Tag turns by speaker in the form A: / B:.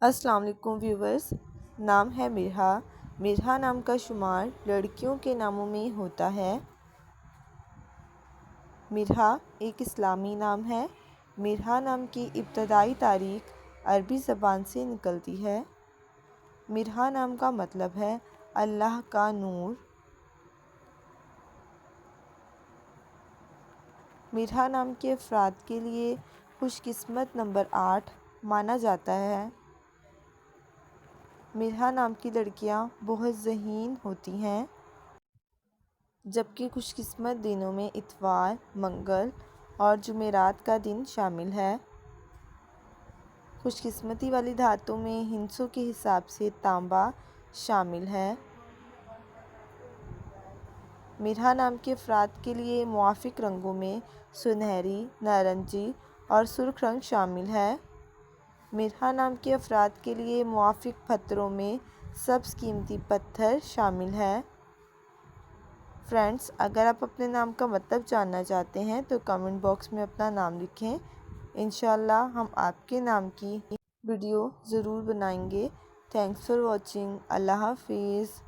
A: السلام علیکم ویورز، نام ہے مرحا۔ مرحا نام کا شمار لڑکیوں کے ناموں میں ہوتا ہے۔ مرحا ایک اسلامی نام ہے۔ مرحا نام کی ابتدائی تاریخ عربی زبان سے نکلتی ہے۔ مرحا نام کا مطلب ہے اللہ کا نور۔ مرحا نام کے افراد کے لیے خوش قسمت نمبر 8 مانا جاتا ہے۔ مرحا نام کی لڑکیاں بہت ذہین ہوتی ہیں، جبکہ خوش قسمت دنوں میں اتوار، منگل اور جمعرات کا دن شامل ہے۔ خوش قسمتی والی دھاتوں میں ہندسوں کے حساب سے تانبا شامل ہے۔ مرحا نام کے افراد کے لیے موافق رنگوں میں سنہری، نارنجی اور سرخ رنگ شامل ہے۔ مرحا نام کے افراد کے لیے موافق پتھروں میں سبز قیمتی پتھر شامل ہے۔ فرینڈز، اگر آپ اپنے نام کا مطلب جاننا چاہتے ہیں تو کمنٹ باکس میں اپنا نام لکھیں۔ انشاءاللہ ہم آپ کے نام کی ویڈیو ضرور بنائیں گے۔ Thanks for watching. اللہ حافظ۔